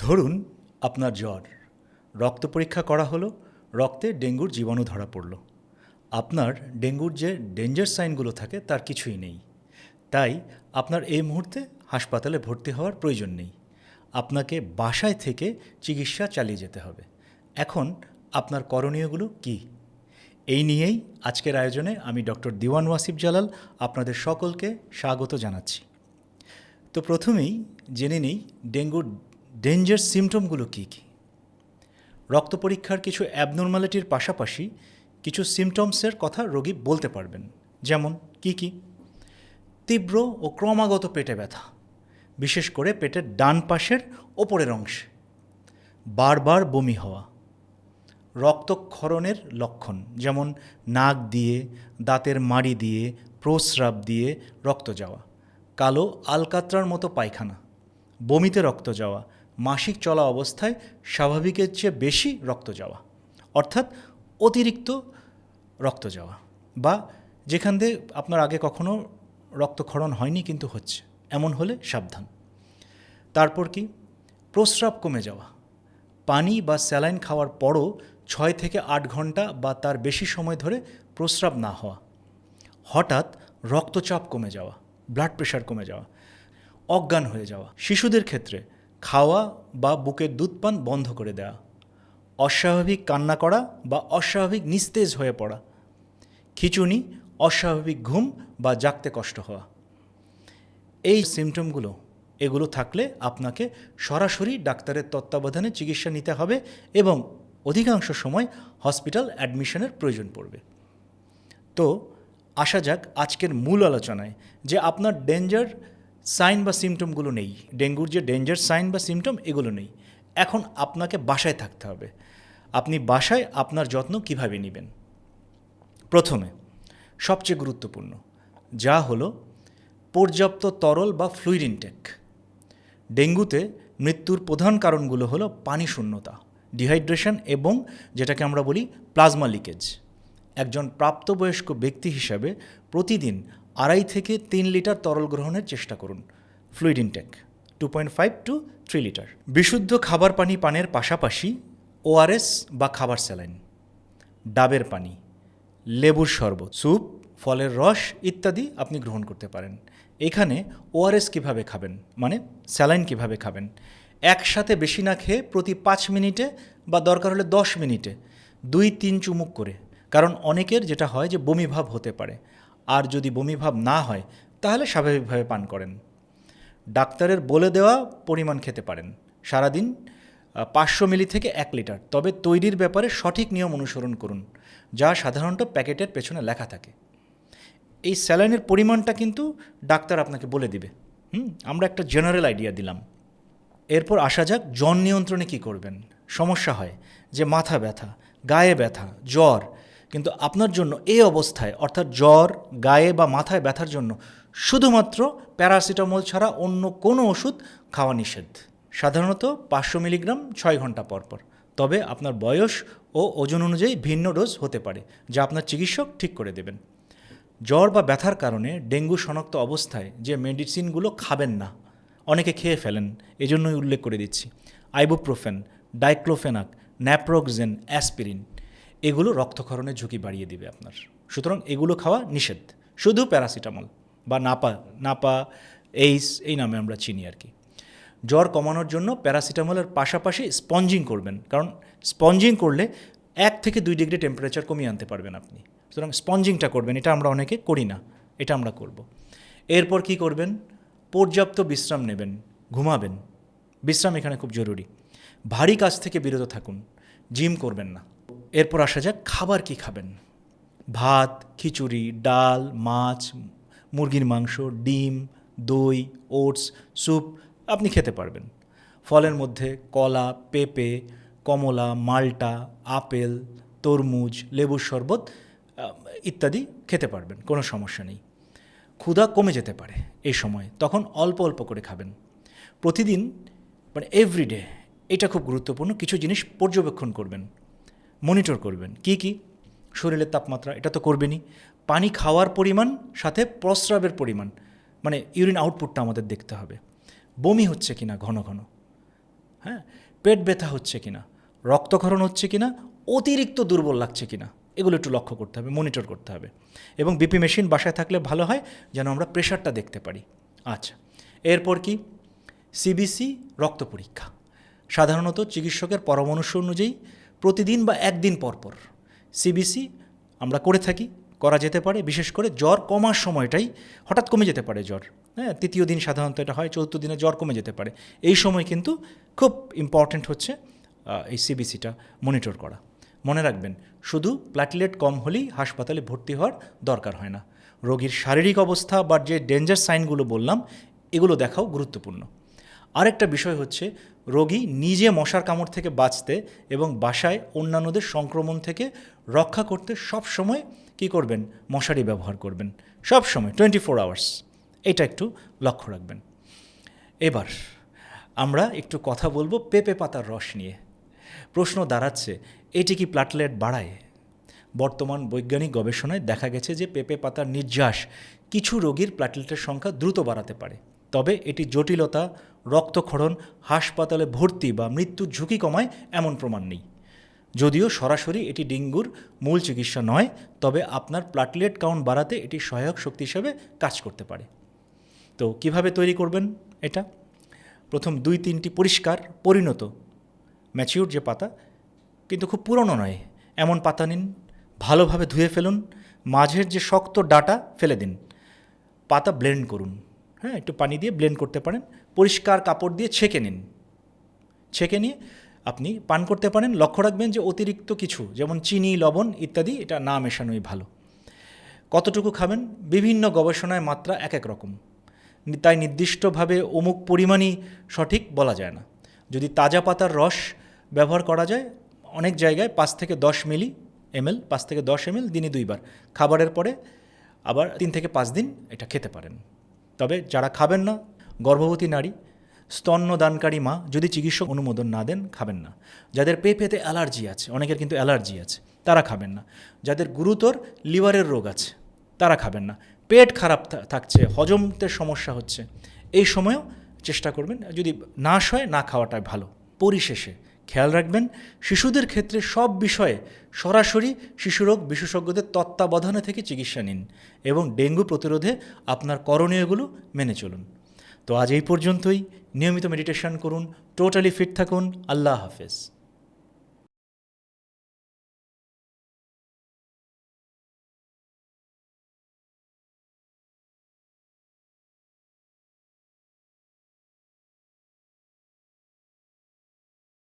ধরুন আপনার জ্বর, রক্ত পরীক্ষা করা হলো, রক্তে ডেঙ্গুর জীবাণু ধরা পড়ল। আপনার ডেঙ্গুর যে ডেঞ্জার সাইনগুলো থাকে তার কিছুই নেই। তাই আপনার এই মুহূর্তে হাসপাতালে ভর্তি হওয়ার প্রয়োজন নেই। আপনাকে বাসায় থেকে চিকিৎসা চালিয়ে যেতে হবে। এখন আপনার করণীয়গুলো কী? এই নিয়েই আজকের আয়োজনে আমি ডক্টর দিওয়ান ওয়াসিফ জালাল আপনাদের সকলকে স্বাগত জানাচ্ছি। তো প্রথমেই জেনে নেই ডেঙ্গুর ডেঞ্জার সিমটমগুলো কী কী। রক্ত পরীক্ষার কিছু অ্যাবনর্মালিটির পাশাপাশি কিছু সিমটমসের কথা রোগী বলতে পারবেন। যেমন কী কী? তীব্র ও ক্রমাগত পেটে ব্যথা, বিশেষ করে পেটের ডান পাশের ওপরের অংশে। বারবার বমি হওয়া। রক্তক্ষরণের লক্ষণ, যেমন নাক দিয়ে, দাঁতের মাড়ি দিয়ে, প্রস্রাব দিয়ে রক্ত যাওয়া। কালো আলকাত্রার মতো পায়খানা। বমিতে রক্ত যাওয়া। মাসিক চলা অবস্থায় স্বাভাবিকের চেয়ে বেশি রক্ত যাওয়া, অর্থাৎ অতিরিক্ত রক্ত যাওয়া, বা যেখান দিয়ে আপনার আগে কখনো রক্তক্ষরণ হয়নি কিন্তু হচ্ছে, এমন হলে সাবধান। তারপর কি? প্রস্রাব কমে যাওয়া। পানি বা স্যালাইন খাওয়ার পরও 6 থেকে 8 ঘন্টা বা তার বেশি সময় ধরে প্রস্রাব না হওয়া। হঠাৎ রক্তচাপ কমে যাওয়া, ব্লাড প্রেশার কমে যাওয়া, অজ্ঞান হয়ে যাওয়া। শিশুদের ক্ষেত্রে খাওয়া বা বুকের দুধ পান বন্ধ করে দেওয়া, অস্বাভাবিক কান্না করা বা অস্বাভাবিক নিস্তেজ হয়ে পড়া, খিঁচুনি, অস্বাভাবিক ঘুম বা জাগতে কষ্ট হওয়া। এই সিমটমগুলো এগুলো থাকলে আপনাকে সরাসরি ডাক্তারের তত্ত্বাবধানে চিকিৎসা নিতে হবে এবং অধিকাংশ সময় হসপিটাল অ্যাডমিশনের প্রয়োজন পড়বে। তো আসা যাক আজকের মূল আলোচনায়, যে আপনার ডেঞ্জার সাইন বা সিমটমগুলো নেই, ডেঙ্গুর যে ডেঞ্জার সাইন বা সিমটম এগুলো নেই। এখন আপনাকে বাসায় থাকতে হবে। আপনি বাসায় আপনার যত্ন কিভাবে নেবেন? প্রথমে সবচেয়ে গুরুত্বপূর্ণ যা হলো পর্যাপ্ত তরল বা ফ্লুইড ইনটেক। ডেঙ্গুতে মৃত্যুর প্রধান কারণগুলো হলো পানি শূন্যতা, ডিহাইড্রেশন এবং যেটাকে আমরা বলি প্লাজমা লিকেজ। একজন প্রাপ্তবয়স্ক ব্যক্তি হিসাবে প্রতিদিন 2.5 থেকে 3 লিটার তরল গ্রহণের চেষ্টা করুন। Fluid intake 2.5 to 3 litre. বিশুদ্ধ খাবার পানি পানের পাশাপাশি ওআরএস বা খাবার স্যালাইন, ডাবের পানি, লেবুর শরবত, স্যুপ, ফলের রস ইত্যাদি আপনি গ্রহণ করতে পারেন। এখানে ওআরএস কীভাবে খাবেন, মানে স্যালাইন কীভাবে খাবেন? একসাথে বেশি না খেয়ে প্রতি 5 মিনিটে বা দরকার হলে 10 মিনিটে 2-3 চুমুক করে। কারণ অনেকের যেটা হয় যে বমিভাব হতে পারে, আর যদি বমিভাব না হয় তাহলে স্বাভাবিকভাবে পান করেন। ডাক্তারের বলে দেওয়া পরিমাণ খেতে পারেন। সারাদিন 500 মিলি থেকে 1 লিটার, তবে তৈরির ব্যাপারে সঠিক নিয়ম অনুসরণ করুন, যা সাধারণত প্যাকেটের পেছনে লেখা থাকে। এই স্যালাইনের পরিমাণটা কিন্তু ডাক্তার আপনাকে বলে দিবে। আমরা একটা জেনারেল আইডিয়া দিলাম। এরপর আসা যাক জ্বর নিয়ন্ত্রণে কী করবেন। সমস্যা হয় যে মাথা ব্যথা, গায়ে ব্যথা, জ্বর, কিন্তু আপনার জন্য এই অবস্থায়, অর্থাৎ জ্বর, গায়ে বা মাথায় ব্যথার জন্য শুধুমাত্র প্যারাসিটামল ছাড়া অন্য কোনো ওষুধ খাওয়া নিষেধ। সাধারণত 500 মিলিগ্রাম 6 ঘন্টা পর পর। তবে আপনার বয়স ও ওজন অনুযায়ী ভিন্ন ডোজ হতে পারে, যা আপনার চিকিৎসক ঠিক করে দেবেন। জ্বর বা ব্যথার কারণে ডেঙ্গু শনাক্ত অবস্থায় যে মেডিসিনগুলো খাবেন না, অনেকে খেয়ে ফেলেন, এজন্যই উল্লেখ করে দিচ্ছি। আইবুপ্রোফেন, ডাইক্লোফেনাক, ন্যাপ্রোক্সেন, অ্যাসপিরিন, এগুলো রক্তক্ষরণের ঝুঁকি বাড়িয়ে দিবে আপনার। সুতরাং এগুলো খাওয়া নিষেধ। শুধু প্যারাসিটামল বা নাপা এইস এই নামে আমরা চিনি আর কি। জ্বর কমানোর জন্য প্যারাসিটামলের পাশাপাশি স্পঞ্জিং করবেন, কারণ স্পঞ্জিং করলে 1 থেকে 2 ডিগ্রি টেম্পারেচার কমিয়ে আনতে পারবেন আপনি। সুতরাং স্পঞ্জিংটা করবেন, এটা আমরা অনেকে করি না, এটা আমরা করব। এরপর কি করবেন? পর্যাপ্ত বিশ্রাম নেবেন, ঘুমাবেন। বিশ্রাম এখানে খুব জরুরি। ভারী কাজ থেকে বিরত থাকুন, জিম করবেন না। এরপর আসা যাক খাবার কি খাবেন। ভাত, খিচুড়ি, ডাল, মাছ, মুরগির মাংস, ডিম, দই, ওটস, স্যুপ আপনি খেতে পারবেন। ফলের মধ্যে কলা, পেঁপে, কমলা, মাল্টা, আপেল, তরমুজ, লেবুর শরবত ইত্যাদি খেতে পারবেন, কোনো সমস্যা নেই। ক্ষুধা কমে যেতে পারে এই সময়, তখন অল্প অল্প করে খাবেন। প্রতিদিন মানে এভরিডে, এটা খুব গুরুত্বপূর্ণ, কিছু জিনিস পর্যবেক্ষণ করবেন, মনিটর করবেন। কি কি? শরীরের তাপমাত্রা, এটা তো করবেনই। পানি খাওয়ার পরিমাণ, সাথে প্রস্রাবের পরিমাণ, মানে ইউরিন আউটপুটটা আমাদের দেখতে হবে। বমি হচ্ছে কিনা ঘন ঘন, হ্যাঁ, পেট ব্যথা হচ্ছে কিনা, রক্তক্ষরণ হচ্ছে কিনা, অতিরিক্ত দুর্বল লাগছে কিনা, এগুলো একটু লক্ষ্য করতে হবে, মনিটর করতে হবে। এবং বিপি মেশিন বাসায় থাকলে ভালো হয়, যেন আমরা প্রেশারটা দেখতে পারি। আচ্ছা, এরপর কি? সিবিসি রক্ত পরীক্ষা। সাধারণত চিকিৎসকের পরামর্শ অনুযায়ী প্রতিদিন বা একদিন পর পর সিবিসি আমরা করে থাকি, করা যেতে পারে। বিশেষ করে জ্বর কমার সময়টাই, হঠাৎ কমে যেতে পারে জ্বর, হ্যাঁ, তৃতীয় দিন সাধারণত এটা হয়, চতুর্থ দিনে জ্বর কমে যেতে পারে। এই সময় কিন্তু খুব ইম্পর্ট্যান্ট হচ্ছে এই সিবিসিটা মনিটর করা। মনে রাখবেন, শুধু প্ল্যাটলেট কম হলেই হাসপাতালে ভর্তি হওয়ার দরকার হয় না। রোগীর শারীরিক অবস্থা বা যে ডেঞ্জার সাইনগুলো বললাম, এগুলো দেখাও গুরুত্বপূর্ণ। আরেকটা বিষয় হচ্ছে, রোগী নিজে মশার কামড় থেকে বাঁচতে এবং বাসায় অন্যান্যদের সংক্রমণ থেকে রক্ষা করতে সব সময় কী করবেন? মশারি ব্যবহার করবেন সব সময়, 24 আওয়ার্স। এটা একটু লক্ষ্য রাখবেন। এবার আমরা একটু কথা বলবো পেঁপে পাতার রস নিয়ে। প্রশ্ন দাঁড়াচ্ছে, এটি কি প্ল্যাটলেট বাড়ায়? বর্তমান বৈজ্ঞানিক গবেষণায় দেখা গেছে যে পেঁপে পাতার নির্যাস কিছু রোগীর প্ল্যাটলেটের সংখ্যা দ্রুত বাড়াতে পারে। তবে এটি জটিলতা, রক্তক্ষরণ, হাসপাতালে ভর্তি বা মৃত্যুর ঝুঁকি কমায় এমন প্রমাণ নেই। যদিও সরাসরি এটি ডেঙ্গুর মূল চিকিৎসা নয়, তবে আপনার প্ল্যাটলেট কাউন্ট বাড়াতে এটি সহায়ক শক্তি হিসেবে কাজ করতে পারে। তো কিভাবে তৈরি করবেন এটা? প্রথম 2-3টি পরিষ্কার, পরিণত, ম্যাচিউর যে পাতা, কিন্তু খুব পুরনো নয়, এমন পাতা নিন, ভালোভাবে ধুয়ে ফেলুন, মাঝের যে শক্ত ডাটা ফেলে দিন, পাতা ব্লেন্ড করুন, হ্যাঁ, একটু পানি দিয়ে ব্লেন্ড করতে পারেন, পরিষ্কার কাপড় দিয়ে ছেঁকে নিন। ছেঁকে নিয়ে আপনি পান করতে পারেন। লক্ষ্য রাখবেন যে অতিরিক্ত কিছু, যেমন চিনি, লবণ ইত্যাদি, এটা না মেশানোই ভালো। কতটুকু খাবেন? বিভিন্ন গবেষণায় মাত্রা এক এক রকম, তাই নির্দিষ্টভাবে অমুক পরিমাণই সঠিক বলা যায় না। যদি তাজা পাতার রস ব্যবহার করা যায়, অনেক জায়গায় 5 থেকে 10 ml 5 থেকে 10 ml দিনে 2 বার, খাবারের পরে আবার 3 থেকে 5 দিন এটা খেতে পারেন। তবে যারা খাবেন না, গর্ভবতী নারী, স্তন্যদানকারী মা, যদি চিকিৎসক অনুমোদন না দেন, খাবেন না। যাদের পেঁপেতে অ্যালার্জি আছে, অনেকের কিন্তু অ্যালার্জি আছে, তারা খাবেন না। যাদের গুরুতর লিভারের রোগ আছে, তারা খাবেন না। পেট খারাপ থাকছে, হজমতে সমস্যা হচ্ছে, এই সময়ও চেষ্টা করবেন যদি নাশ হয় না খাওয়াটাই ভালো। পরিশেষে খেয়াল রাখবেন, শিশুদের ক্ষেত্রে সব বিষয়ে সরাসরি শিশুরোগ বিশেষজ্ঞদের তত্ত্বাবধানে থেকে চিকিৎসা নিন এবং ডেঙ্গু প্রতিরোধে আপনার করণীয়গুলো মেনে চলুন। তো আজ এই পর্যন্তই। নিয়মিত মেডিটেশন করুন, টোটালি ফিট থাকুন। আল্লাহ হাফেজ।